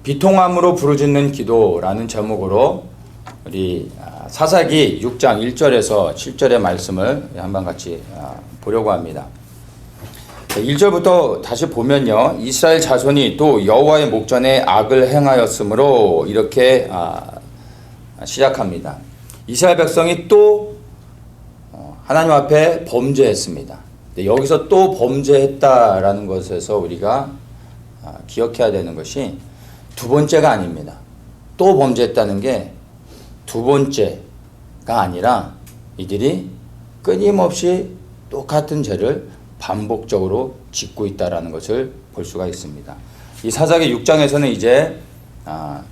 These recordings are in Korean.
비통함으로 부르짖는 기도라는 제목으로 우리 사사기 6장 1절에서 7절의 말씀을 한번 같이 보려고 합니다. 1절부터 다시 보면요, 이스라엘 자손이 또 여호와의 목전에 악을 행하였으므로 이렇게 시작합니다. 이스라엘 백성이 또 하나님 앞에 범죄했습니다. 여기서 또 범죄했다라는 것에서 우리가 기억해야 되는 것이 두 번째가 아닙니다. 또 범죄했다는 게 두 번째가 아니라 이들이 끊임없이 똑같은 죄를 반복적으로 짓고 있다라는 것을 볼 수가 있습니다. 이 사사기 6장에서는 이제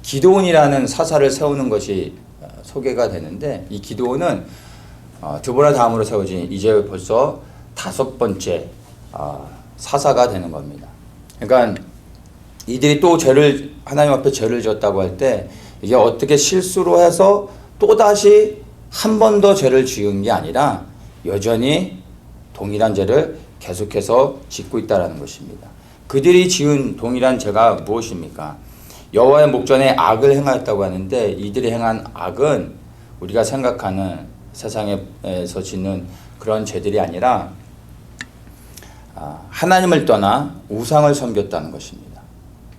기드온이라는 사사를 세우는 것이 소개가 되는데, 이 기드온은 드보라 다음으로 세워진 이제 벌써 5번째 사사가 되는 겁니다. 그러니까 이들이 또 하나님 앞에 죄를 지었다고 할 때 이게 어떻게 실수로 해서 또다시 한 번 더 죄를 지은 게 아니라 여전히 동일한 죄를 계속해서 짓고 있다는 것입니다. 그들이 지은 동일한 죄가 무엇입니까? 여호와의 목전에 악을 행하였다고 하는데, 이들이 행한 악은 우리가 생각하는 세상에서 짓는 그런 죄들이 아니라 하나님을 떠나 우상을 섬겼다는 것입니다.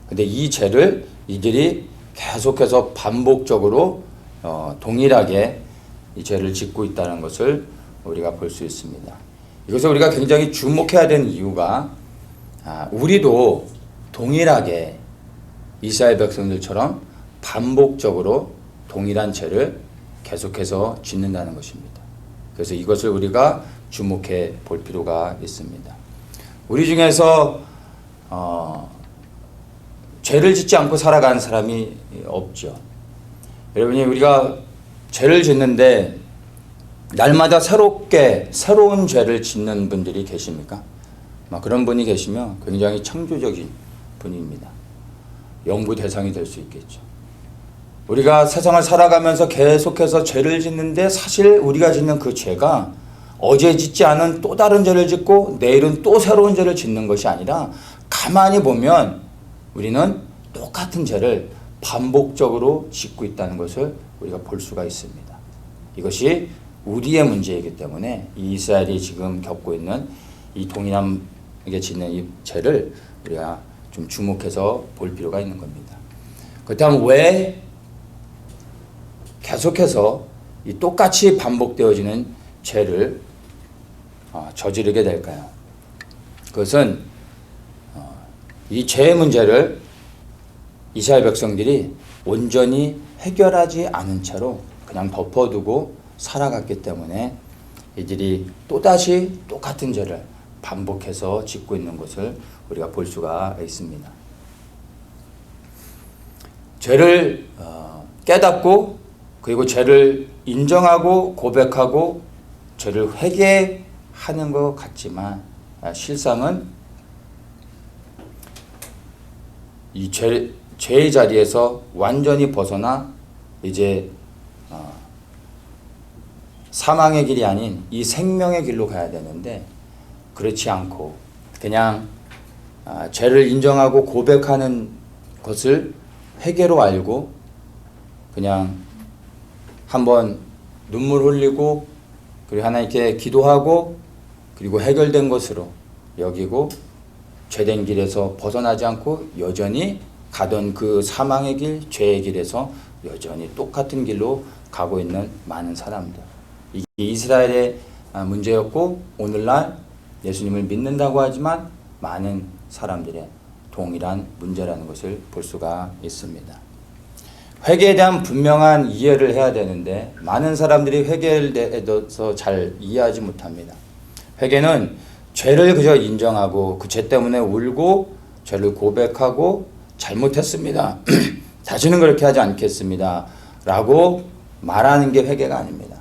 근데 이 죄를 이들이 계속해서 반복적으로 동일하게 이 죄를 짓고 있다는 것을 우리가 볼 수 있습니다. 이것을 우리가 굉장히 주목해야 되는 이유가 우리도 동일하게 이스라엘 백성들처럼 반복적으로 동일한 죄를 계속해서 짓는다는 것입니다. 그래서 이것을 우리가 주목해 볼 필요가 있습니다. 우리 중에서 죄를 짓지 않고 살아가는 사람이 없죠. 여러분이 우리가 죄를 짓는데 날마다 새로운 죄를 짓는 분들이 계십니까? 그런 분이 계시면 굉장히 창조적인 분입니다. 연구 대상이 될 수 있겠죠. 우리가 세상을 살아가면서 계속해서 죄를 짓는데, 사실 우리가 짓는 그 죄가 어제 짓지 않은 또 다른 죄를 짓고 내일은 또 새로운 죄를 짓는 것이 아니라, 가만히 보면 우리는 똑같은 죄를 반복적으로 짓고 있다는 것을 우리가 볼 수가 있습니다. 이것이 우리의 문제이기 때문에 이 이스라엘이 지금 겪고 있는 이 동일하게 짓는 이 죄를 우리가 좀 주목해서 볼 필요가 있는 겁니다. 그렇다면 왜 계속해서 이 똑같이 반복되어지는 죄를 저지르게 될까요? 그것은 이 죄의 문제를 이스라엘 백성들이 온전히 해결하지 않은 채로 그냥 덮어두고 살아갔기 때문에 이들이 또다시 똑같은 죄를 반복해서 짓고 있는 것을 우리가 볼 수가 있습니다. 죄를 깨닫고, 그리고 죄를 인정하고 고백하고 죄를 회개하는 것 같지만, 실상은 이 죄의 자리에서 완전히 벗어나 이제 사망의 길이 아닌 이 생명의 길로 가야 되는데, 그렇지 않고 그냥 죄를 인정하고 고백하는 것을 회개로 알고 그냥 한번 눈물 흘리고 그리고 하나님께 기도하고 그리고 해결된 것으로 여기고, 죄된 길에서 벗어나지 않고 여전히 가던 그 사망의 길, 죄의 길에서 여전히 똑같은 길로 가고 있는 많은 사람들. 이게 이스라엘의 문제였고, 오늘날 예수님을 믿는다고 하지만 많은 사람들의 동일한 문제라는 것을 볼 수가 있습니다. 회개에 대한 분명한 이해를 해야 되는데, 많은 사람들이 회개에 대해서 잘 이해하지 못합니다. 회개는 죄를 그저 인정하고 그 죄 때문에 울고 죄를 고백하고 잘못했습니다, 다시는 그렇게 하지 않겠습니다 라고 말하는 게 회개가 아닙니다.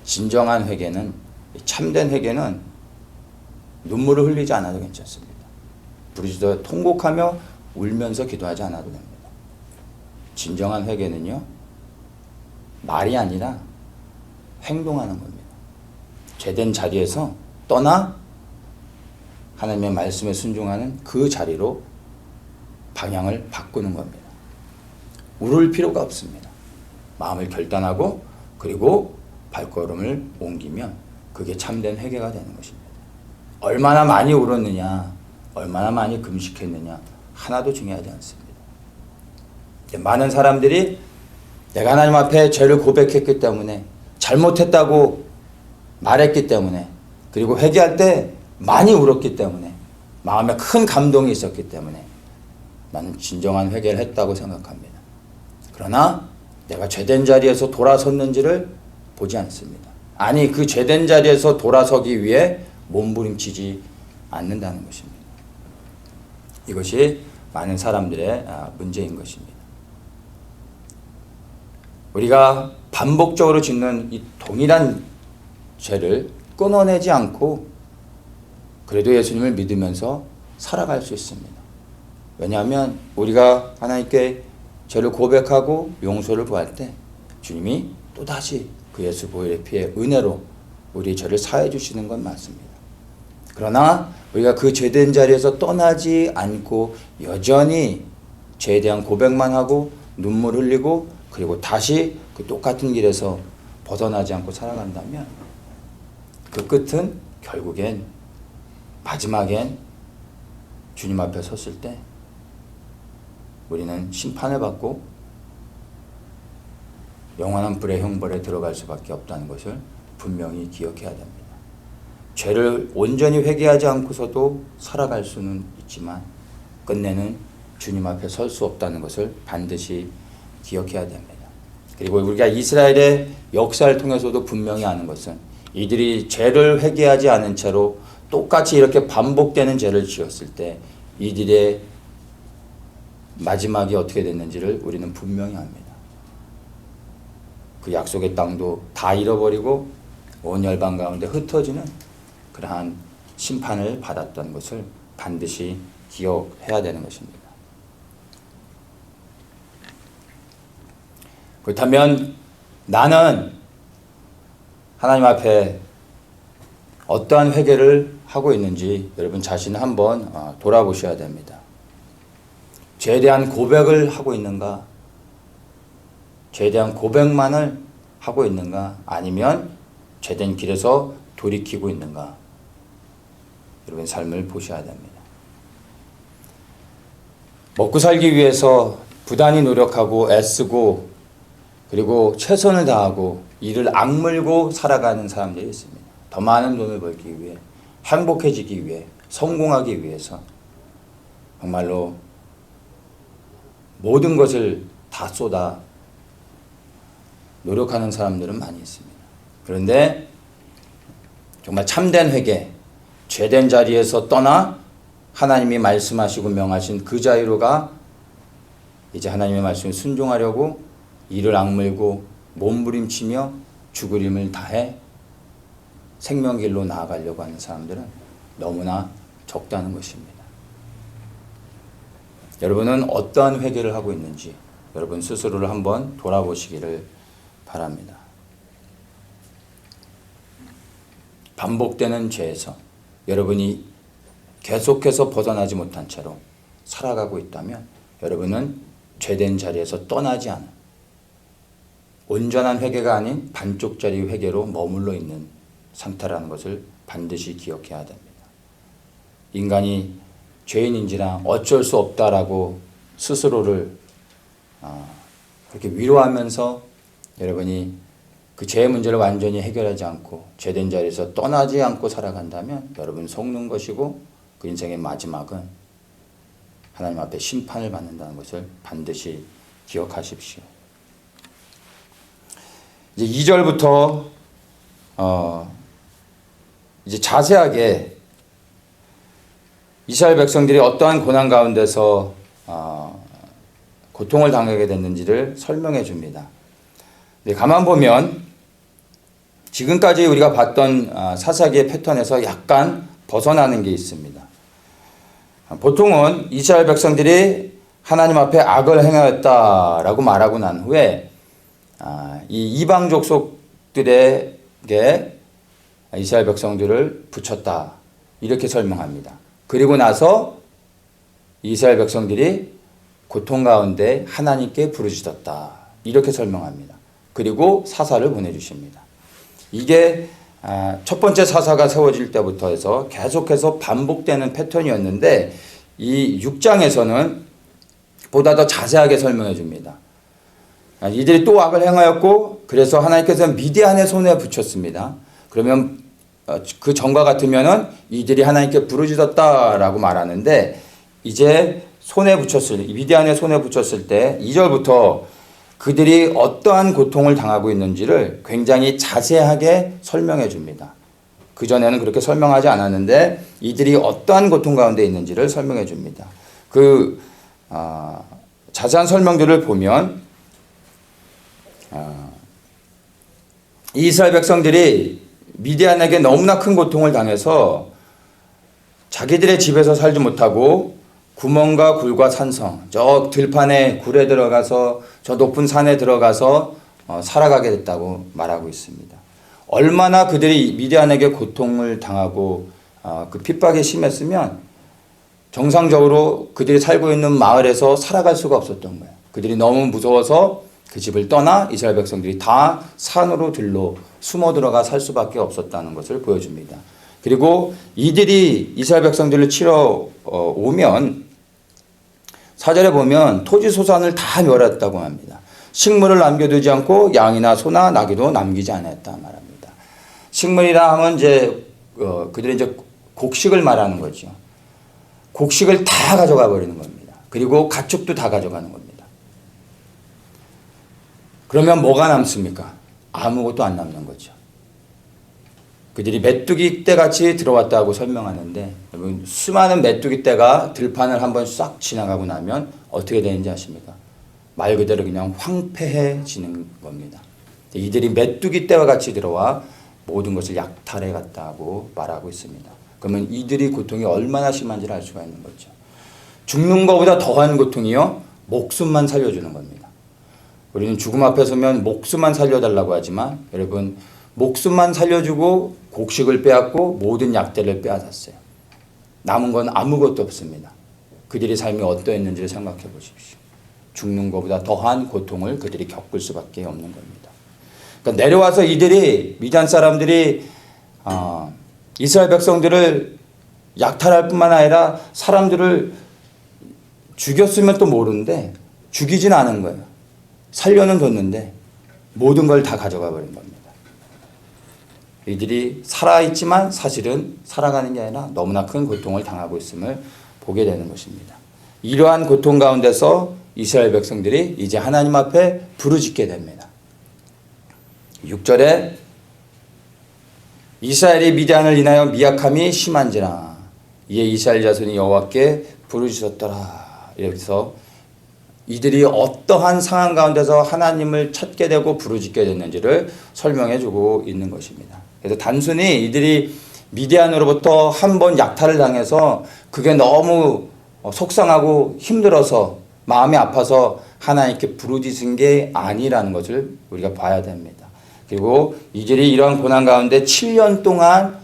진정한 회개는, 참된 회개는 눈물을 흘리지 않아도 괜찮습니다. 부르짖어 통곡하며 울면서 기도하지 않아도 됩니다. 진정한 회개는요, 말이 아니라 행동하는 겁니다. 죄된 자리에서 떠나 하나님의 말씀에 순종하는 그 자리로 방향을 바꾸는 겁니다. 울을 필요가 없습니다. 마음을 결단하고 그리고 발걸음을 옮기면 그게 참된 회개가 되는 것입니다. 얼마나 많이 울었느냐, 얼마나 많이 금식했느냐 하나도 중요하지 않습니다. 많은 사람들이 내가 하나님 앞에 죄를 고백했기 때문에, 잘못했다고 말했기 때문에, 그리고 회개할 때 많이 울었기 때문에, 마음에 큰 감동이 있었기 때문에 나는 진정한 회개를 했다고 생각합니다. 그러나 내가 죄된 자리에서 돌아섰는지를 보지 않습니다. 아니, 그 죄된 자리에서 돌아서기 위해 몸부림치지 않는다는 것입니다. 이것이 많은 사람들의 문제인 것입니다. 우리가 반복적으로 짓는 이 동일한 죄를 끊어내지 않고 그래도 예수님을 믿으면서 살아갈 수 있습니다. 왜냐하면 우리가 하나님께 죄를 고백하고 용서를 구할 때 주님이 또다시 그 예수 보혈의 피의 은혜로 우리 죄를 사해 주시는 건 맞습니다. 그러나 우리가 그 죄된 자리에서 떠나지 않고 여전히 죄에 대한 고백만 하고 눈물 흘리고 그리고 다시 그 똑같은 길에서 벗어나지 않고 살아간다면 그 끝은 결국엔 마지막엔 주님 앞에 섰을 때 우리는 심판을 받고 영원한 불의 형벌에 들어갈 수밖에 없다는 것을 분명히 기억해야 됩니다. 죄를 온전히 회개하지 않고서도 살아갈 수는 있지만 끝내는 주님 앞에 설 수 없다는 것을 반드시 기억해야 됩니다. 그리고 우리가 이스라엘의 역사를 통해서도 분명히 아는 것은 이들이 죄를 회개하지 않은 채로 똑같이 이렇게 반복되는 죄를 지었을 때 이들의 마지막이 어떻게 됐는지를 우리는 분명히 압니다. 그 약속의 땅도 다 잃어버리고 온 열방 가운데 흩어지는 그러한 심판을 받았던 것을 반드시 기억해야 되는 것입니다. 그렇다면 나는 하나님 앞에 어떠한 회개를 하고 있는지 여러분 자신을 한번 돌아보셔야 됩니다. 죄에 대한 고백을 하고 있는가? 죄에 대한 고백만을 하고 있는가? 아니면 죄된 길에서 돌이키고 있는가? 여러분 삶을 보셔야 됩니다. 먹고 살기 위해서 부단히 노력하고 애쓰고 그리고 최선을 다하고 이를 악물고 살아가는 사람들이 있습니다. 더 많은 돈을 벌기 위해, 행복해지기 위해, 성공하기 위해서 정말로 모든 것을 다 쏟아 노력하는 사람들은 많이 있습니다. 그런데 정말 참된 회개, 죄된 자리에서 떠나 하나님이 말씀하시고 명하신 그 자유로가 이제 하나님의 말씀에 순종하려고 이를 악물고 몸부림치며 죽을 힘을 다해 생명길로 나아가려고 하는 사람들은 너무나 적다는 것입니다. 여러분은 어떠한 회개를 하고 있는지 여러분 스스로를 한번 돌아보시기를 바랍니다. 반복되는 죄에서 여러분이 계속해서 벗어나지 못한 채로 살아가고 있다면 여러분은 죄된 자리에서 떠나지 않은 온전한 회개가 아닌 반쪽짜리 회개로 머물러 있는 상태라는 것을 반드시 기억해야 됩니다. 인간이 죄인인지라 어쩔 수 없다라고 스스로를 그렇게 위로하면서 여러분이 그 죄의 문제를 완전히 해결하지 않고 죄된 자리에서 떠나지 않고 살아간다면 여러분 속는 것이고 그 인생의 마지막은 하나님 앞에 심판을 받는다는 것을 반드시 기억하십시오. 이제 2절부터 이제 자세하게 이스라엘 백성들이 어떠한 고난 가운데서 고통을 당하게 됐는지를 설명해 줍니다. 가만 보면 지금까지 우리가 봤던 사사기의 패턴에서 약간 벗어나는 게 있습니다. 보통은 이스라엘 백성들이 하나님 앞에 악을 행하였다라고 말하고 난 후에 이 이방 족속들에게 이스라엘 백성들을 붙였다 이렇게 설명합니다. 그리고 나서 이스라엘 백성들이 고통 가운데 하나님께 부르짖었다. 이렇게 설명합니다. 그리고 사사를 보내주십니다. 이게 첫 번째 사사가 세워질 때부터 해서 계속해서 반복되는 패턴이었는데 이 6장에서는 보다 더 자세하게 설명해 줍니다. 이들이 또 악을 행하였고 그래서 하나님께서 미디안의 손에 붙였습니다. 그러면 그 전과 같으면은 이들이 하나님께 부르짖었다라고 말하는데 이제 미디안의 손에 붙였을 때 2절부터 그들이 어떠한 고통을 당하고 있는지를 굉장히 자세하게 설명해 줍니다. 그전에는 그렇게 설명하지 않았는데 이들이 어떠한 고통 가운데 있는지를 설명해 줍니다. 자세한 설명들을 보면 이스라엘 백성들이 미디안에게 너무나 큰 고통을 당해서 자기들의 집에서 살지 못하고 구멍과 굴과 산성, 저 들판에 굴에 들어가서 저 높은 산에 들어가서 살아가게 됐다고 말하고 있습니다. 얼마나 그들이 미디안에게 고통을 당하고 그 핍박이 심했으면 정상적으로 그들이 살고 있는 마을에서 살아갈 수가 없었던 거예요. 그들이 너무 무서워서 그 집을 떠나 이스라엘 백성들이 다 산으로 들러 숨어 들어가 살 수밖에 없었다는 것을 보여줍니다. 그리고 이들이 이스라엘 백성들을 치러 오면 4절에 보면 토지 소산을 다 멸했다고 합니다. 식물을 남겨두지 않고 양이나 소나 나귀도 남기지 않았다 말합니다. 식물이라 하면 이제 그들이 이제 곡식을 말하는 거죠. 곡식을 다 가져가 버리는 겁니다. 그리고 가축도 다 가져가는 겁니다. 그러면 뭐가 남습니까? 아무것도 안 남는 거죠. 그들이 메뚜기 떼같이 들어왔다고 설명하는데 여러분 수많은 메뚜기 떼가 들판을 한번 싹 지나가고 나면 어떻게 되는지 아십니까? 말 그대로 그냥 황폐해지는 겁니다. 이들이 메뚜기 떼와 같이 들어와 모든 것을 약탈해 갔다고 말하고 있습니다. 그러면 이들이 고통이 얼마나 심한지를 알 수가 있는 거죠. 죽는 것보다 더한 고통이요. 목숨만 살려주는 겁니다. 우리는 죽음 앞에 서면 목숨만 살려달라고 하지만 여러분 목숨만 살려주고 곡식을 빼앗고 모든 약대를 빼앗았어요. 남은 건 아무것도 없습니다. 그들의 삶이 어떠했는지를 생각해 보십시오. 죽는 것보다 더한 고통을 그들이 겪을 수밖에 없는 겁니다. 그러니까 내려와서 이들이 미디안 사람들이 이스라엘 백성들을 약탈할 뿐만 아니라 사람들을 죽였으면 또 모르는데 죽이진 않은 거예요. 살려는 뒀는데 모든 걸 다 가져가 버린 겁니다. 이들이 살아있지만 사실은 살아가는 게 아니라 너무나 큰 고통을 당하고 있음을 보게 되는 것입니다. 이러한 고통 가운데서 이스라엘 백성들이 이제 하나님 앞에 부르짖게 됩니다. 6절에 이스라엘이 미디안을 인하여 미약함이 심한지라 이에 이스라엘 자손이 여호와께 부르짖었더라. 이래서 이들이 어떠한 상황 가운데서 하나님을 찾게 되고 부르짖게 됐는지를 설명해 주고 있는 것입니다. 그래서 단순히 이들이 미디안으로부터 한 번 약탈을 당해서 그게 너무 속상하고 힘들어서 마음이 아파서 하나님께 부르짖은 게 아니라는 것을 우리가 봐야 됩니다. 그리고 이들이 이러한 고난 가운데 7년 동안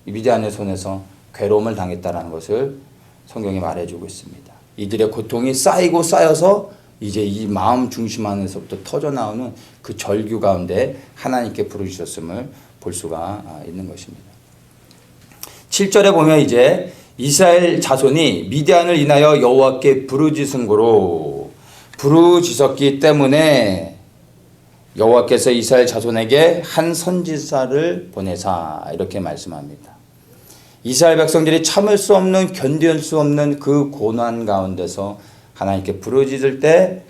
미디안의 손에서 괴로움을 당했다는 것을 성경이 말해주고 있습니다. 이들의 고통이 쌓이고 쌓여서 이제 이 마음 중심 안에서부터 터져나오는 그 절규 가운데 하나님께 부르짖었음을 볼 수가 있는 것입니다. 7절에 보면 이제 이스라엘 자손이 미디안을 인하여 여호와께 부르짖은 고로 부르짖었기 때문에 여호와께서 이스라엘 자손에게 한 선지자를 보내사 이렇게 말씀합니다. 이스라엘 백성들이 참을 수 없는 견딜 수 없는 그 고난 가운데서 하나님께 부르짖을 때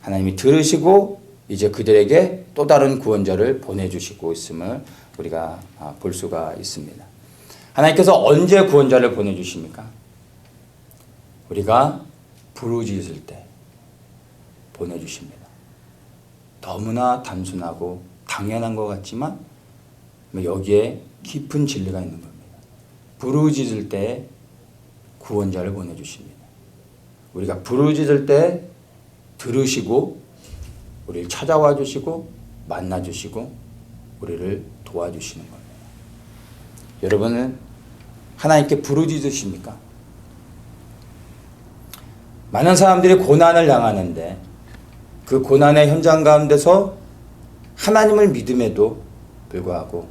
하나님이 들으시고 이제 그들에게 또 다른 구원자를 보내주시고 있음을 우리가 볼 수가 있습니다. 하나님께서 언제 구원자를 보내주십니까? 우리가 부르짖을 때 보내주십니다. 너무나 단순하고 당연한 것 같지만 여기에 깊은 진리가 있는 겁니다. 부르짖을 때 구원자를 보내주십니다. 우리가 부르짖을 때 들으시고 우리를 찾아와 주시고 만나 주시고 우리를 도와주시는 겁니다. 여러분은 하나님께 부르짖으십니까? 많은 사람들이 고난을 당하는데 그 고난의 현장 가운데서 하나님을 믿음에도 불구하고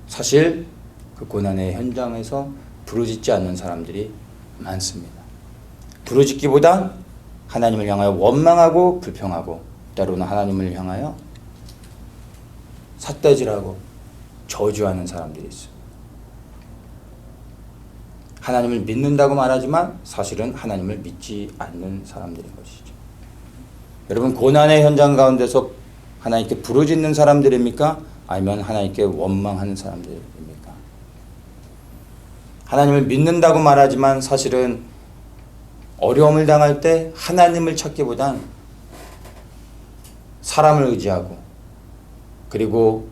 사실 그 고난의 현장에서 부르짖지 않는 사람들이 많습니다. 부르짖기보단 하나님을 향하여 원망하고 불평하고 때로는 하나님을 향하여 삿대질하고 저주하는 사람들이 있어요. 하나님을 믿는다고 말하지만 사실은 하나님을 믿지 않는 사람들인 것이죠. 여러분, 고난의 현장 가운데서 하나님께 부르짖는 사람들입니까? 아니면 하나님께 원망하는 사람들입니까? 하나님을 믿는다고 말하지만 사실은 어려움을 당할 때 하나님을 찾기보단 사람을 의지하고 그리고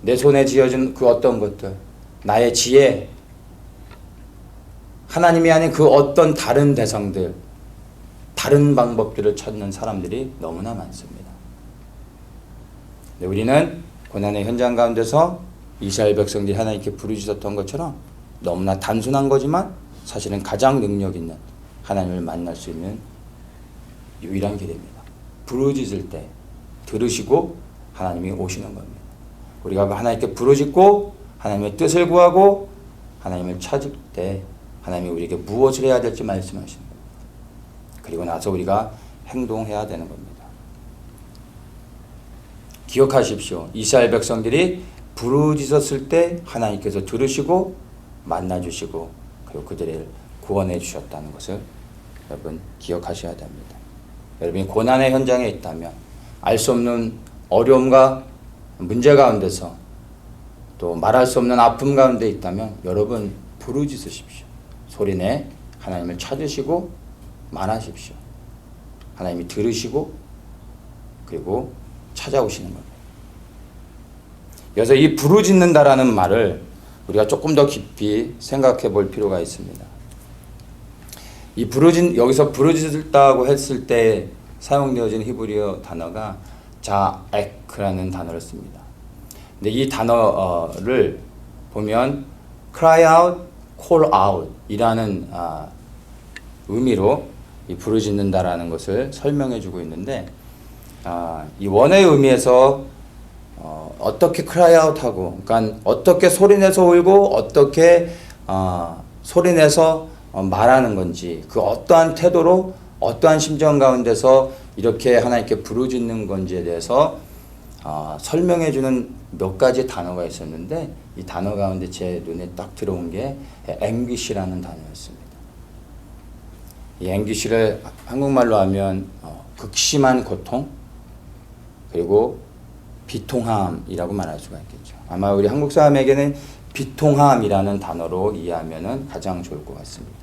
내 손에 쥐어진 그 어떤 것들, 나의 지혜, 하나님이 아닌 그 어떤 다른 대상들, 다른 방법들을 찾는 사람들이 너무나 많습니다. 우리는 고난의 현장 가운데서 이스라엘 백성들이 하나님께 부르짖었던 것처럼 너무나 단순한 거지만 사실은 가장 능력 있는 하나님을 만날 수 있는 유일한 길입니다. 부르짖을 때 들으시고 하나님이 오시는 겁니다. 우리가 하나님께 부르짖고 하나님의 뜻을 구하고 하나님을 찾을 때 하나님이 우리에게 무엇을 해야 될지 말씀하시는 겁니다. 그리고 나서 우리가 행동해야 되는 겁니다. 기억하십시오. 이스라엘 백성들이 부르짖었을 때 하나님께서 들으시고 만나주시고 그리고 그들을 구원해 주셨다는 것을 여러분 기억하셔야 됩니다. 여러분이 고난의 현장에 있다면 알 수 없는 어려움과 문제 가운데서 또 말할 수 없는 아픔 가운데 있다면 여러분 부르짖으십시오. 소리내 하나님을 찾으시고 말하십시오. 하나님이 들으시고 그리고 찾아오시는 겁니다. 그래서 이 부르짖는다라는 말을 우리가 조금 더 깊이 생각해 볼 필요가 있습니다. 여기서 부르짖다고 했을 때 사용되어진 히브리어 단어가 자엑라는 단어를 씁니다. 근데 이 단어를 보면 cry out, call out 이라는 의미로 이 부르짖는다라는 것을 설명해 주고 있는데 이 원어의 의미에서 어떻게 cry out 하고 그러니까 어떻게 소리내서 울고 어떻게 소리내서 말하는 건지 그 어떠한 태도로 어떠한 심정 가운데서 이렇게 하나님께 부르짖는 건지에 대해서 설명해 주는 몇 가지 단어가 있었는데 이 단어 가운데 제 눈에 딱 들어온 게 anguish라는 단어였습니다. 이 anguish를 한국말로 하면 극심한 고통 그리고 비통함이라고 말할 수가 있겠죠. 아마 우리 한국 사람에게는 비통함이라는 단어로 이해하면 가장 좋을 것 같습니다.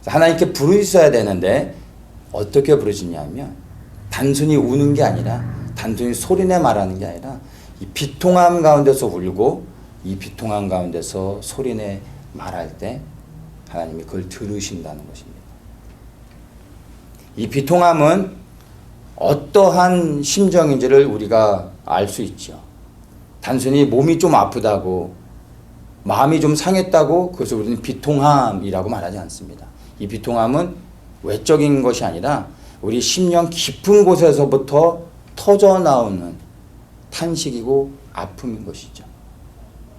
하나님께 부르짖어야 되는데 어떻게 부르짖냐면 단순히 우는 게 아니라 단순히 소리내 말하는 게 아니라 이 비통함 가운데서 울고 이 비통함 가운데서 소리내 말할 때 하나님이 그걸 들으신다는 것입니다. 이 비통함은 어떠한 심정인지를 우리가 알 수 있죠. 단순히 몸이 좀 아프다고 마음이 좀 상했다고 그것을 우리는 비통함이라고 말하지 않습니다. 이 비통함은 외적인 것이 아니라 우리 심령 깊은 곳에서부터 터져 나오는 탄식이고 아픔인 것이죠.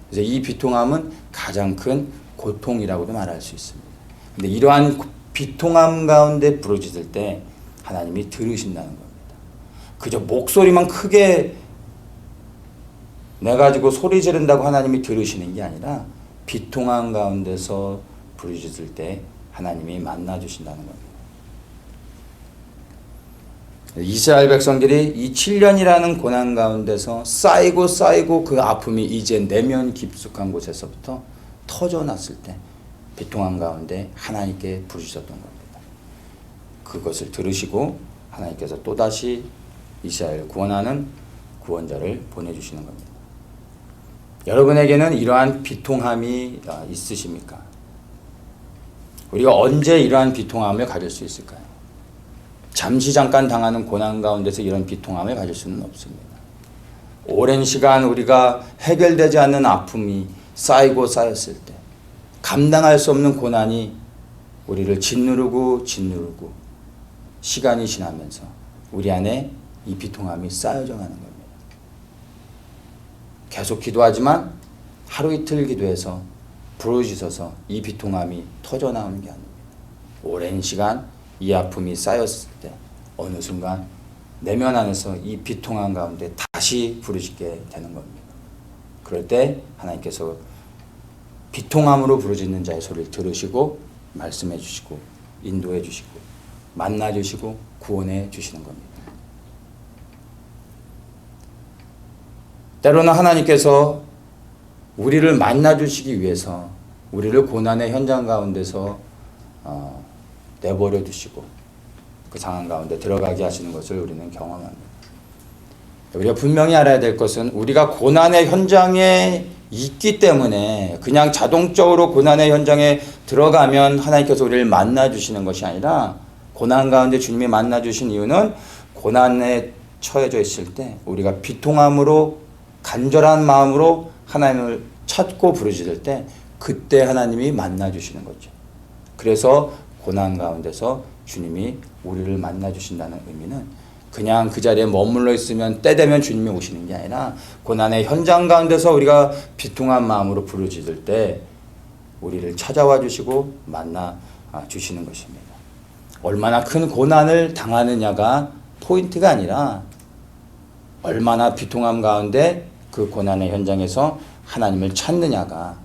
그래서 이 비통함은 가장 큰 고통이라고도 말할 수 있습니다. 근데 이러한 비통함 가운데 부르짖을 때 하나님이 들으신다는 겁니다. 그저 목소리만 크게 내가지고 소리 지른다고 하나님이 들으시는 게 아니라 비통함 가운데서 부르짖을 때 하나님이 만나주신다는 겁니다. 이스라엘 백성들이 이 7년이라는 고난 가운데서 쌓이고 그 아픔이 이제 내면 깊숙한 곳에서부터 터져났을 때 비통함 가운데 하나님께 부르짖었던 겁니다. 그것을 들으시고 하나님께서 또다시 이스라엘을 구원하는 구원자를 보내주시는 겁니다. 여러분에게는 이러한 비통함이 있으십니까? 우리가 언제 이러한 비통함을 가질 수 있을까요? 잠시 잠깐 당하는 고난 가운데서 이런 비통함을 가질 수는 없습니다. 오랜 시간 우리가 해결되지 않는 아픔이 쌓이고 쌓였을 때 감당할 수 없는 고난이 우리를 짓누르고 시간이 지나면서 우리 안에 이 비통함이 쌓여져 가는 겁니다. 계속 기도하지만 하루 이틀 기도해서 부르짖어서 이 비통함이 터져 나오는 게 아닙니다. 오랜 시간 이 아픔이 쌓였을 때 어느 순간 내면 안에서 이 비통함 가운데 다시 부르짖게 되는 겁니다. 그럴 때 하나님께서 비통함으로 부르짖는 자의 소리를 들으시고 말씀해 주시고 인도해 주시고 만나 주시고 구원해 주시는 겁니다. 때로는 하나님께서 우리를 만나 주시기 위해서 우리를 고난의 현장 가운데서 내버려 두시고 그 상황 가운데 들어가게 하시는 것을 우리는 경험합니다. 우리가 분명히 알아야 될 것은 우리가 고난의 현장에 있기 때문에 그냥 자동적으로 고난의 현장에 들어가면 하나님께서 우리를 만나 주시는 것이 아니라 고난 가운데 주님이 만나 주신 이유는 고난에 처해져 있을 때 우리가 비통함으로 간절한 마음으로 하나님을 찾고 부르짖을 때 그때 하나님이 만나 주시는 거죠. 그래서 고난 가운데서 주님이 우리를 만나 주신다는 의미는 그냥 그 자리에 머물러 있으면 때 되면 주님이 오시는 게 아니라 고난의 현장 가운데서 우리가 비통한 마음으로 부르짖을 때 우리를 찾아와 주시고 만나 주시는 것입니다. 얼마나 큰 고난을 당하느냐가 포인트가 아니라 얼마나 비통함 가운데 그 고난의 현장에서 하나님을 찾느냐가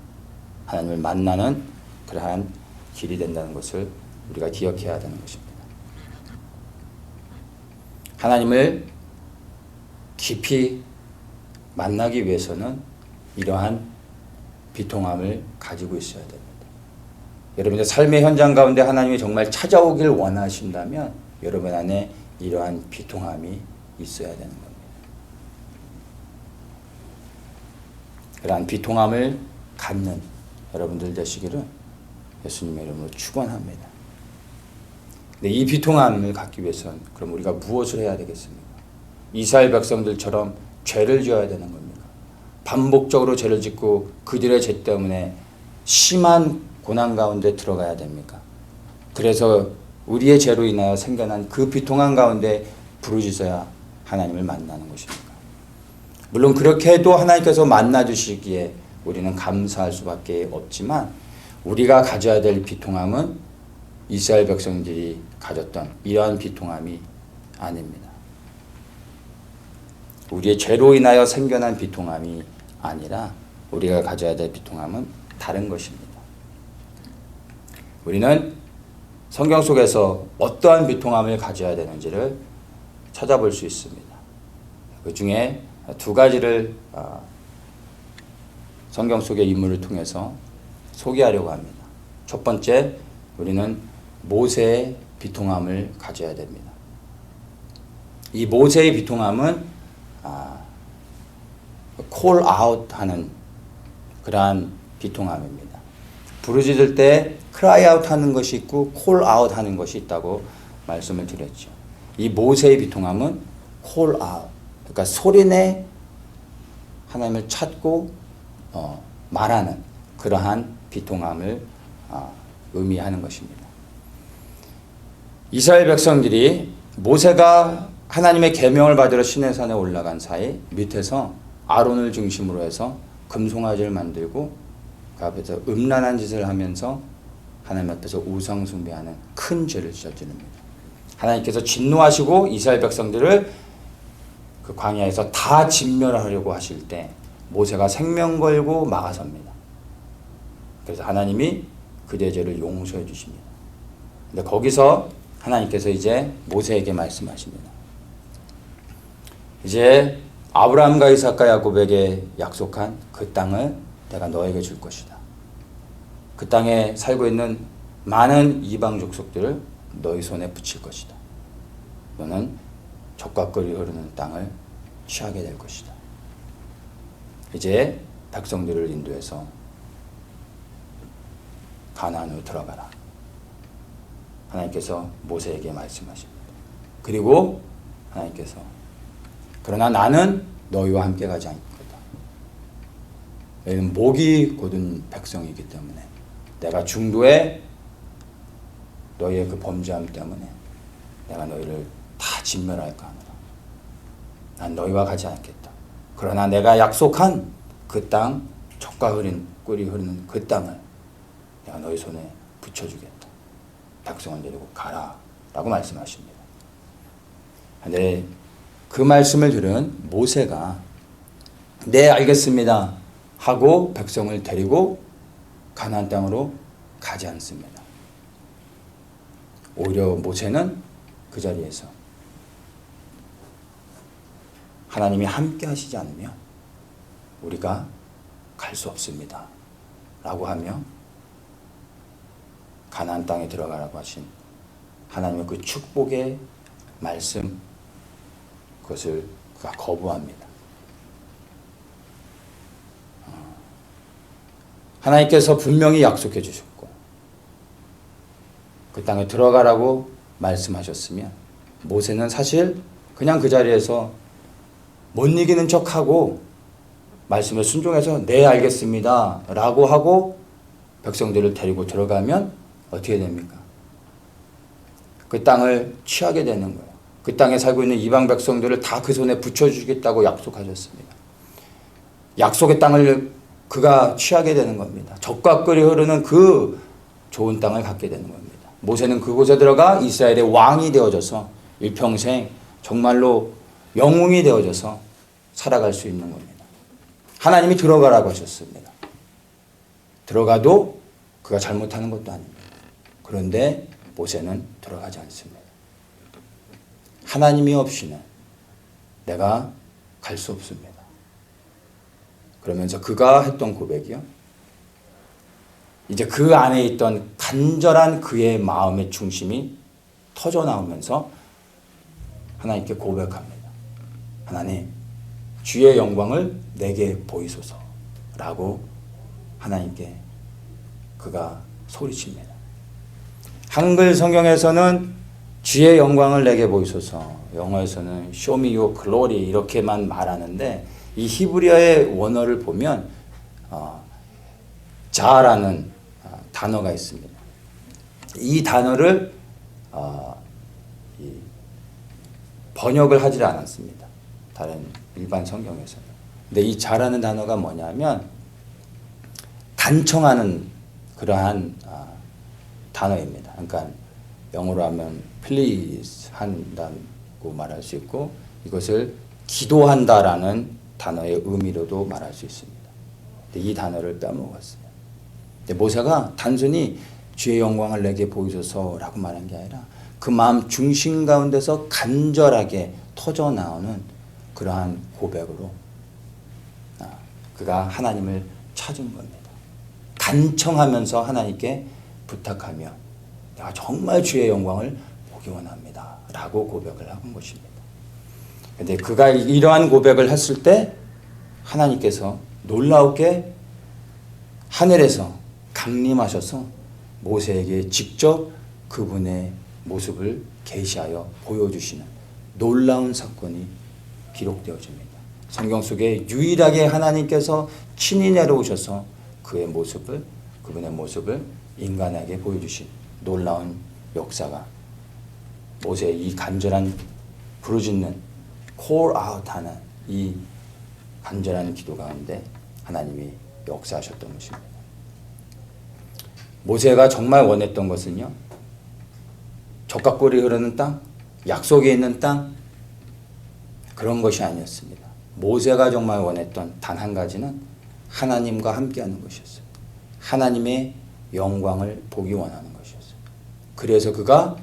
하나님을 만나는 그러한 길이 된다는 것을 우리가 기억해야 되는 것입니다. 하나님을 깊이 만나기 위해서는 이러한 비통함을 가지고 있어야 됩니다. 여러분의 삶의 현장 가운데 하나님이 정말 찾아오길 원하신다면 여러분 안에 이러한 비통함이 있어야 되는 겁니다. 그러한 비통함을 갖는 여러분들 되시기를 예수님의 이름으로 축원합니다. 근데 이 비통함을 갖기 위해서는 그럼 우리가 무엇을 해야 되겠습니까? 이스라엘 백성들처럼 죄를 지어야 되는 겁니까? 반복적으로 죄를 짓고 그들의 죄 때문에 심한 고난 가운데 들어가야 됩니까? 그래서 우리의 죄로 인하여 생겨난 그 비통함 가운데 부르짖어야 하나님을 만나는 것입니까? 물론 그렇게 해도 하나님께서 만나 주시기에 우리는 감사할 수밖에 없지만 우리가 가져야 될 비통함은 이스라엘 백성들이 가졌던 이러한 비통함이 아닙니다. 우리의 죄로 인하여 생겨난 비통함이 아니라 우리가 가져야 될 비통함은 다른 것입니다. 우리는 성경 속에서 어떠한 비통함을 가져야 되는지를 찾아볼 수 있습니다. 그 중에 두 가지를 성경 속의 인물을 통해서 소개하려고 합니다. 첫 번째, 우리는 모세의 비통함을 가져야 됩니다. 이 모세의 비통함은 콜 아웃하는 그러한 비통함입니다. 부르짖을 때 크라이 아웃 하는 것이 있고 콜 아웃 하는 것이 있다고 말씀을 드렸죠. 이 모세의 비통함은 콜 아웃, 그러니까 소리내 하나님을 찾고 말하는 그러한 비통함을 의미하는 것입니다. 이스라엘 백성들이 모세가 하나님의 계명을 받으러 시내산에 올라간 사이 밑에서 아론을 중심으로 해서 금송아지를 만들고 그 앞에서 음란한 짓을 하면서 하나님 앞에서 우상 숭배하는 큰 죄를 저지릅니다. 하나님께서 진노하시고 이스라엘 백성들을 그 광야에서 다 진멸하려고 하실 때 모세가 생명 걸고 막아섭니다. 그래서 하나님이 그들의 죄를 용서해 주십니다. 근데 거기서 하나님께서 이제 모세에게 말씀하십니다. 이제 아브라함과 이삭과 야곱에게 약속한 그 땅을 내가 너에게 줄 것이다. 그 땅에 살고 있는 많은 이방 족속들을 너희 손에 붙일 것이다. 너는 젖과 꿀이 흐르는 땅을 취하게 될 것이다. 이제 백성들을 인도해서 가나안으로 들어가라. 하나님께서 모세에게 말씀하십니다. 그리고 하나님께서 그러나 나는 너희와 함께 가지 않을 거다. 너희는 목이 곧은 백성이기 때문에 내가 중도에 너희의 그 범죄함 때문에 내가 너희를 다 진멸할까 하노라. 난 너희와 가지 않겠다. 그러나 내가 약속한 그 땅, 젖과 꿀이 흐르는 그 땅을 내가 너희 손에 붙여주겠다. 백성을 데리고 가라 라고 말씀하십니다. 근데 그 말씀을 들은 모세가 네 알겠습니다 하고 백성을 데리고 가나안 땅으로 가지 않습니다. 오히려 모세는 그 자리에서 하나님이 함께 하시지 않으면 우리가 갈 수 없습니다 라고 하며 가나안 땅에 들어가라고 하신 하나님의 그 축복의 말씀, 그것을 그가 거부합니다. 하나님께서 분명히 약속해 주셨고 그 땅에 들어가라고 말씀하셨으면 모세는 사실 그냥 그 자리에서 못 이기는 척하고 말씀에 순종해서 네 알겠습니다 라고 하고 백성들을 데리고 들어가면 어떻게 됩니까? 그 땅을 취하게 되는 거예요. 그 땅에 살고 있는 이방 백성들을 다 그 손에 붙여주겠다고 약속하셨습니다. 약속의 땅을 그가 취하게 되는 겁니다. 젖과 꿀이 흐르는 그 좋은 땅을 갖게 되는 겁니다. 모세는 그곳에 들어가 이스라엘의 왕이 되어져서 일평생 정말로 영웅이 되어져서 살아갈 수 있는 겁니다. 하나님이 들어가라고 하셨습니다. 들어가도 그가 잘못하는 것도 아닙니다. 그런데 모세는 들어가지 않습니다. 하나님이 없이는 내가 갈 수 없습니다. 그러면서 그가 했던 고백이요. 이제 그 안에 있던 간절한 그의 마음의 중심이 터져 나오면서 하나님께 고백합니다. 하나님, 주의 영광을 내게 보이소서라고 하나님께 그가 소리칩니다. 한글 성경에서는 주의 영광을 내게 보이소서, 영어에서는 show me your glory 이렇게만 말하는데 이 히브리어의 원어를 보면 자라는 단어가 있습니다. 이 단어를 번역을 하지 않았습니다. 다른 일반 성경에서는. 근데 이 자라는 단어가 뭐냐면 간청하는 그러한 단어입니다. 그러니까 영어로 하면 please 한다고 말할 수 있고 이것을 기도한다라는 단어의 의미로도 말할 수 있습니다. 근데 이 단어를 빼먹었어요. 근데 모세가 단순히 주의 영광을 내게 보이소서라고 말한 게 아니라 그 마음 중심 가운데서 간절하게 터져 나오는 그러한 고백으로 그가 하나님을 찾은 겁니다. 간청하면서 하나님께 부탁하며 내가 정말 주의 영광을 보기 원합니다 라고 고백을 한 것입니다. 그런데 그가 이러한 고백을 했을 때 하나님께서 놀라우게 하늘에서 강림하셔서 모세에게 직접 그분의 모습을 계시하여 보여주시는 놀라운 사건이 기록되어집니다. 성경 속에 유일하게 하나님께서 친히 내려오셔서 그분의 모습을 인간에게 보여주신 놀라운 역사가 모세의 이 간절한 부르짖는 call out 하는 이 간절한 기도 가운데 하나님이 역사하셨던 것입니다. 모세가 정말 원했던 것은요, 젖과 꿀이 흐르는 땅, 약속에 있는 땅, 그런 것이 아니었습니다. 모세가 정말 원했던 단 한 가지는 하나님과 함께하는 것이었어요. 하나님의 영광을 보기 원하는 것이었어요. 그래서 그가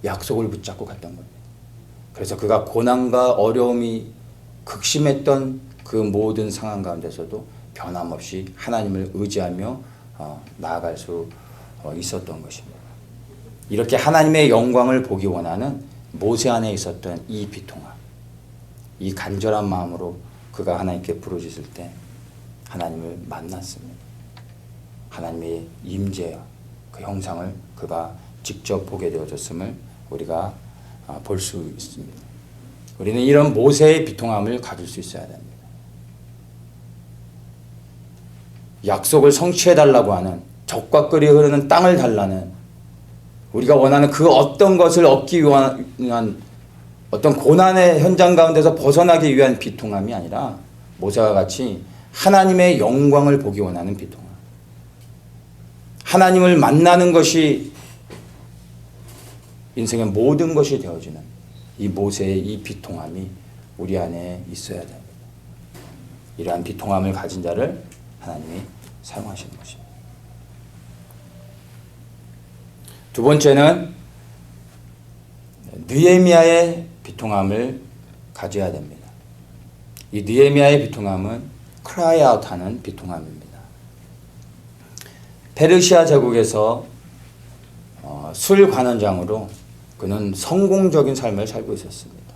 약속을 붙잡고 갔던 겁니다. 그래서 그가 고난과 어려움이 극심했던 그 모든 상황 가운데서도 변함없이 하나님을 의지하며 나아갈 수 있었던 것입니다. 이렇게 하나님의 영광을 보기 원하는 모세 안에 있었던 이 비통함, 이 간절한 마음으로 그가 하나님께 부르짖을 때 하나님을 만났습니다. 하나님의 임재와 그 형상을 그가 직접 보게 되어졌음을 우리가 볼 수 있습니다. 우리는 이런 모세의 비통함을 가질 수 있어야 됩니다. 약속을 성취해달라고 하는 젖과 꿀이 흐르는 땅을 달라는 우리가 원하는 그 어떤 것을 얻기 위한 어떤 고난의 현장 가운데서 벗어나기 위한 비통함이 아니라 모세와 같이 하나님의 영광을 보기 원하는 비통함. 하나님을 만나는 것이 인생의 모든 것이 되어지는 이 모세의 이 비통함이 우리 안에 있어야 됩니다. 이러한 비통함을 가진 자를 하나님이 사용하시는 것입니다. 두 번째는 느헤미야의 비통함을 가져야 됩니다. 이 느헤미야의 비통함은 cry out 하는 비통함입니다. 페르시아 제국에서 술 관원장으로 그는 성공적인 삶을 살고 있었습니다.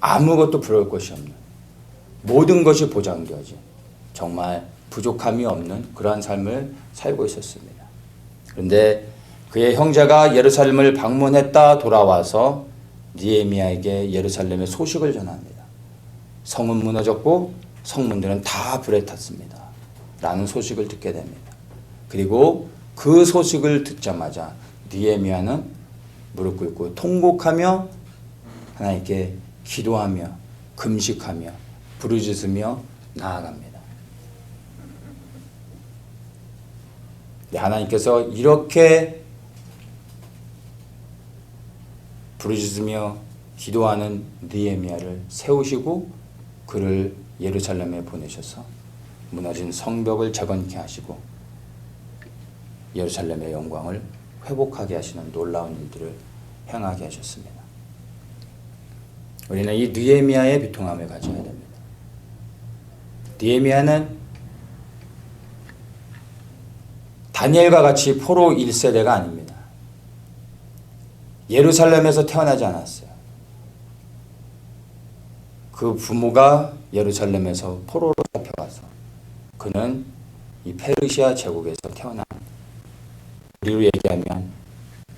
아무것도 부러울 것이 없는, 모든 것이 보장되어진, 정말 부족함이 없는 그러한 삶을 살고 있었습니다. 그런데 그의 형제가 예루살렘을 방문했다 돌아와서 느헤미야에게 예루살렘의 소식을 전합니다. 성은 무너졌고 성문들은 다 불에 탔습니다. 라는 소식을 듣게 됩니다. 그리고 그 소식을 듣자마자 느헤미야는 무릎 꿇고 통곡하며 하나님께 기도하며 금식하며 부르짖으며 나아갑니다. 하나님께서 이렇게 부르짖으며 기도하는 느헤미야를 세우시고 그를 예루살렘에 보내셔서 무너진 성벽을 재건케 하시고 예루살렘의 영광을 회복하게 하시는 놀라운 일들을 행하게 하셨습니다. 우리는 이 느헤미야의 비통함을 가져야 됩니다. 느헤미야는 다니엘과 같이 포로 1세대가 아닙니다. 예루살렘에서 태어나지 않았어요. 그 부모가 예루살렘에서 포로로 잡혀가서 그는 이 페르시아 제국에서 태어난, 우리로 얘기하면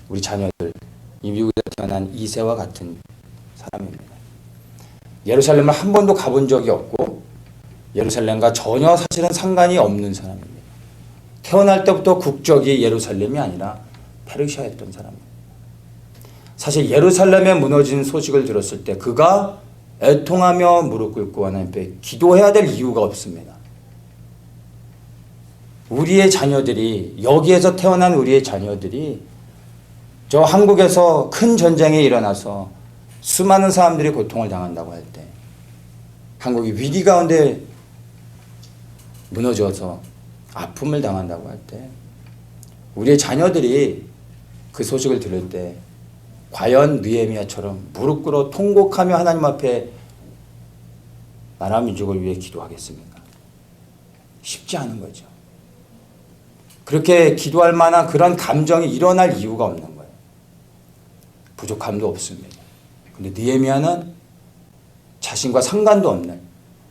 우리 자녀들, 이 미국에서 태어난 2세와 같은 사람입니다. 예루살렘을 한 번도 가본 적이 없고 예루살렘과 전혀 사실은 상관이 없는 사람입니다. 태어날 때부터 국적이 예루살렘이 아니라 페르시아였던 사람입니다. 사실 예루살렘에 무너진 소식을 들었을 때 그가 애통하며 무릎 꿇고 하나님께 기도해야 될 이유가 없습니다. 우리의 자녀들이, 여기에서 태어난 우리의 자녀들이 저 한국에서 큰 전쟁이 일어나서 수많은 사람들이 고통을 당한다고 할 때, 한국이 위기 가운데 무너져서 아픔을 당한다고 할 때, 우리의 자녀들이 그 소식을 들을 때 과연 느헤미야처럼 무릎 꿇어 통곡하며 하나님 앞에 나라 민족을 위해 기도하겠습니까? 쉽지 않은 거죠. 그렇게 기도할 만한 그런 감정이 일어날 이유가 없는 거예요. 부족함도 없습니다. 근데 느헤미야는 자신과 상관도 없는,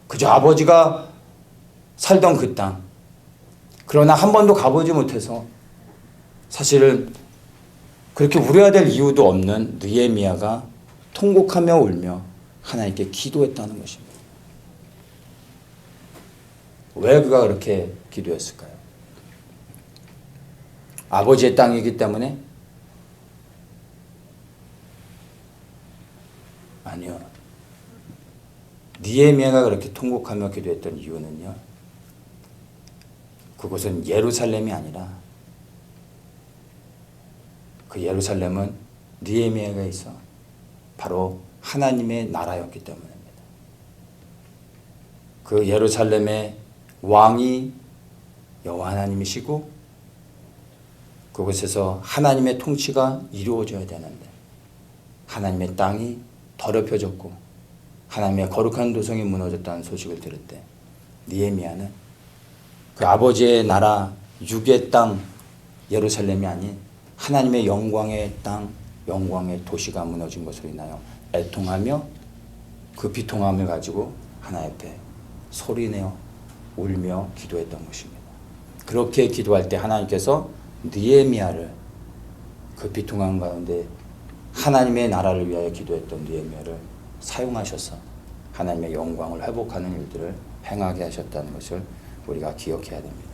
그저 아버지가 살던 그 땅, 그러나 한 번도 가보지 못해서 사실은 그렇게 우려해야 될 이유도 없는 느헤미야가 통곡하며 울며 하나님께 기도했다는 것입니다. 왜 그가 그렇게 기도했을까요? 아버지의 땅이기 때문에? 아니요. 느헤미야가 그렇게 통곡하며 기도했던 이유는요, 그곳은 예루살렘이 아니라 그 예루살렘은 느헤미야가 있어 바로 하나님의 나라였기 때문입니다. 그 예루살렘의 왕이 여호와 하나님이시고 그곳에서 하나님의 통치가 이루어져야 되는데 하나님의 땅이 더럽혀졌고 하나님의 거룩한 도성이 무너졌다는 소식을 들을 때 느헤미야는 그 아버지의 나라 육의 땅 예루살렘이 아닌 하나님의 영광의 땅, 영광의 도시가 무너진 것으로 인하여 애통하며 그 비통함을 가지고 하나님 앞에 소리내어 울며 기도했던 것입니다. 그렇게 기도할 때 하나님께서 느헤미야를, 그 비통함 가운데 하나님의 나라를 위하여 기도했던 느헤미야를 사용하셔서 하나님의 영광을 회복하는 일들을 행하게 하셨다는 것을 우리가 기억해야 됩니다.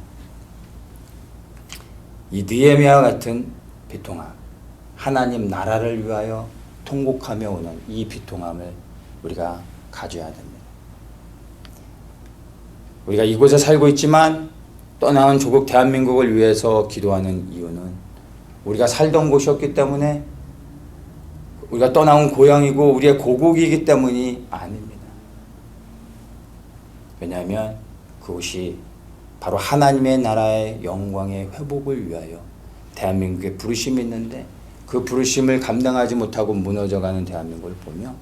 이 느헤미야와 같은 비통함, 하나님 나라를 위하여 통곡하며 오는 이 비통함을 우리가 가져야 됩니다. 우리가 이곳에 살고 있지만 떠나온 조국 대한민국을 위해서 기도하는 이유는 우리가 살던 곳이었기 때문에, 우리가 떠나온 고향이고 우리의 고국이기 때문이 아닙니다. 왜냐하면 그곳이 바로 하나님의 나라의 영광의 회복을 위하여 대한민국에 부르심이 있는데, 그 부르심을 감당하지 못하고 무너져가는 대한민국을 보며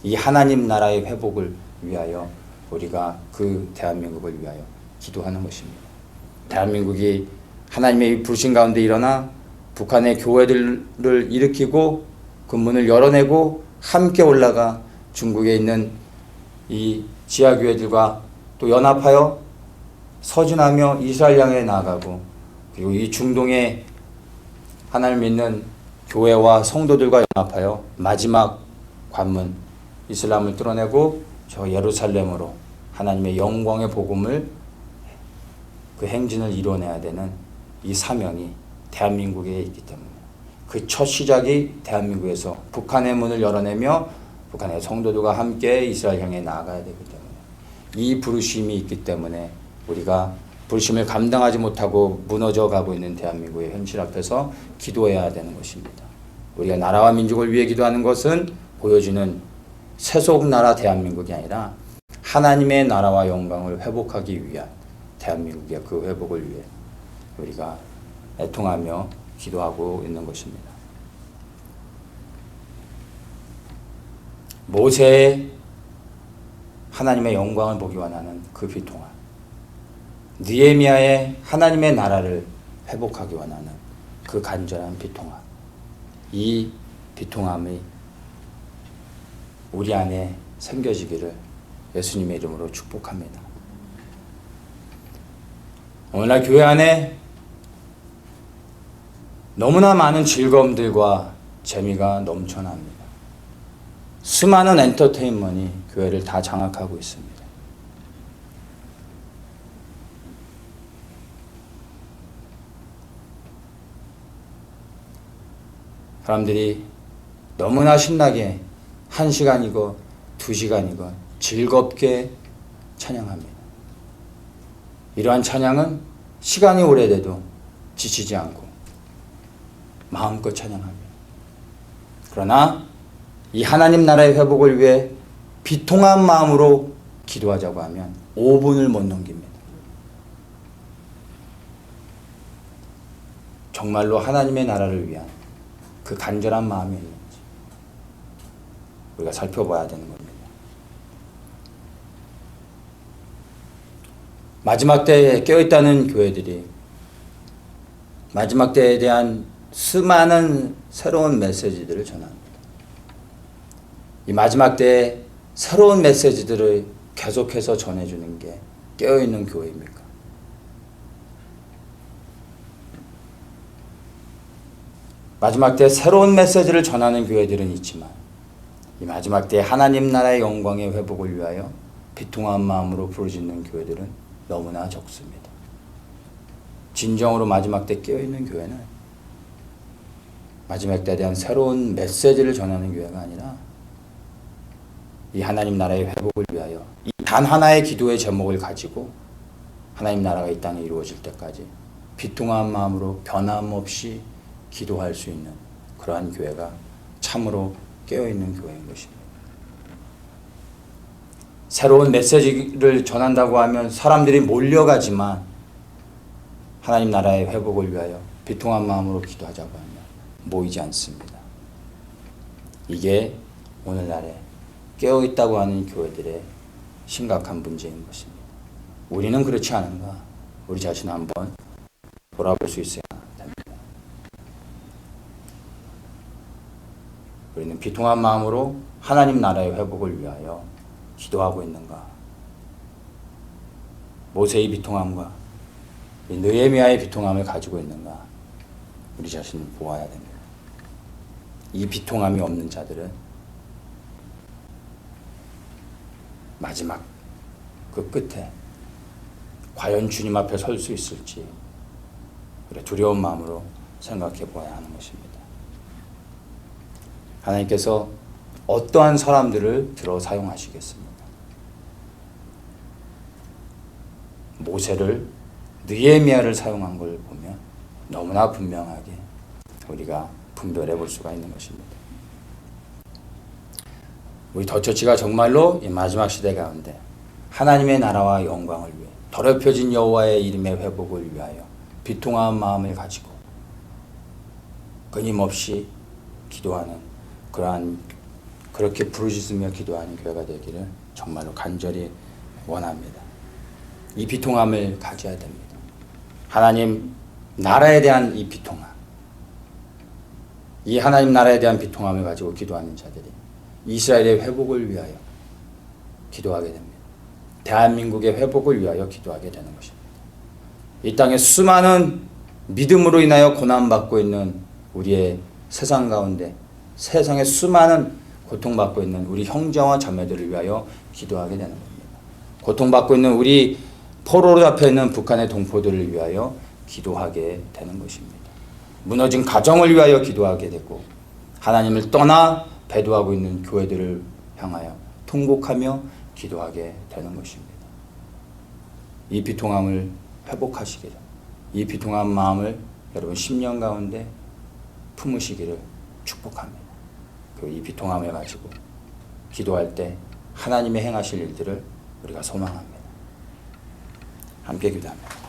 이 하나님 나라의 회복을 위하여 우리가 그 대한민국을 위하여 기도하는 것입니다. 대한민국이 하나님의 부르심 가운데 일어나 북한의 교회들을 일으키고 그 문을 열어내고 함께 올라가 중국에 있는 이 지하교회들과 또 연합하여 서진하며 이스라엘 향해 나아가고, 그리고 이 중동에 하나님 믿는 교회와 성도들과 연합하여 마지막 관문 이슬람을 뚫어내고 저 예루살렘으로 하나님의 영광의 복음을, 그 행진을 이뤄내야 되는 이 사명이 대한민국에 있기 때문에, 그 첫 시작이 대한민국에서 북한의 문을 열어내며 북한의 성도들과 함께 이스라엘 향해 나아가야 되기 때문에, 이 부르심이 있기 때문에 우리가 부르심을 감당하지 못하고 무너져 가고 있는 대한민국의 현실 앞에서 기도해야 되는 것입니다. 우리가 나라와 민족을 위해 기도하는 것은 보여주는 세속 나라 대한민국이 아니라 하나님의 나라와 영광을 회복하기 위한 대한민국의 그 회복을 위해 우리가 애통하며 기도하고 있는 것입니다. 모세의 하나님의 영광을 보기 원하는 그 비통함, 느헤미야의 하나님의 나라를 회복하기 원하는 그 간절한 비통함, 이 비통함이 우리 안에 생겨지기를 예수님의 이름으로 축복합니다. 오늘날 교회 안에 너무나 많은 즐거움들과 재미가 넘쳐납니다. 수많은 엔터테인먼트이 교회를 다 장악하고 있습니다. 사람들이 너무나 신나게 1시간이고 2시간이고 즐겁게 찬양합니다. 이러한 찬양은 시간이 오래돼도 지치지 않고 마음껏 찬양합니다. 그러나 이 하나님 나라의 회복을 위해 비통한 마음으로 기도하자고 하면 5분을 못 넘깁니다. 정말로 하나님의 나라를 위한 그 간절한 마음이 있는지 우리가 살펴봐야 되는 겁니다. 마지막 때에 깨어있다는 교회들이 마지막 때에 대한 수많은 새로운 메시지들을 전합니다. 이 마지막 때에 새로운 메시지들을 계속해서 전해주는 게 깨어있는 교회입니까? 마지막 때 새로운 메시지를 전하는 교회들은 있지만 이 마지막 때 하나님 나라의 영광의 회복을 위하여 비통한 마음으로 부르짖는 교회들은 너무나 적습니다. 진정으로 마지막 때 깨어있는 교회는 마지막 때에 대한 새로운 메시지를 전하는 교회가 아니라 이 하나님 나라의 회복을 위하여 이 단 하나의 기도의 제목을 가지고 하나님 나라가 이 땅에 이루어질 때까지 비통한 마음으로 변함없이 기도할 수 있는 그러한 교회가 참으로 깨어있는 교회인 것입니다. 새로운 메시지를 전한다고 하면 사람들이 몰려가지만 하나님 나라의 회복을 위하여 비통한 마음으로 기도하자고 하면 모이지 않습니다. 이게 오늘날에 깨어있다고 하는 교회들의 심각한 문제인 것입니다. 우리는 그렇지 않은가? 우리 자신을 한번 돌아볼 수 있어야 됩니다. 우리는 비통한 마음으로 하나님 나라의 회복을 위하여 기도하고 있는가? 모세의 비통함과 느헤미야의 비통함을 가지고 있는가? 우리 자신을 보아야 됩니다. 이 비통함이 없는 자들은 마지막 그 끝에 과연 주님 앞에 설 수 있을지 두려운 마음으로 생각해 보아야 하는 것입니다. 하나님께서 어떠한 사람들을 들어 사용하시겠습니까? 모세를 느헤미야를 사용한 걸 보면 너무나 분명하게 우리가 분별해 볼 수가 있는 것입니다. 우리 더처치가 정말로 이 마지막 시대 가운데 하나님의 나라와 영광을 위해 더럽혀진 여호와의 이름의 회복을 위하여 비통한 마음을 가지고 끊임없이 기도하는 그렇게 부르짖으며 기도하는 교회가 되기를 정말로 간절히 원합니다. 이 비통함을 가져야 됩니다. 하나님 나라에 대한 이 비통함, 이 하나님 나라에 대한 비통함을 가지고 기도하는 자들이 이스라엘의 회복을 위하여 기도하게 됩니다. 대한민국의 회복을 위하여 기도하게 되는 것입니다. 이 땅에 수많은 믿음으로 인하여 고난받고 있는 우리의 세상 가운데 세상에 수많은 고통받고 있는 우리 형제와 자매들을 위하여 기도하게 되는 겁니다. 고통받고 있는 우리 포로로 잡혀있는 북한의 동포들을 위하여 기도하게 되는 것입니다. 무너진 가정을 위하여 기도하게 되고 하나님을 떠나 배도하고 있는 교회들을 향하여 통곡하며 기도하게 되는 것입니다. 이 비통함을 회복하시기를, 이 비통한 마음을 여러분 10년 가운데 품으시기를 축복합니다. 그리고 이 비통함을 가지고 기도할 때 하나님의 행하실 일들을 우리가 소망합니다. 함께 기도합니다.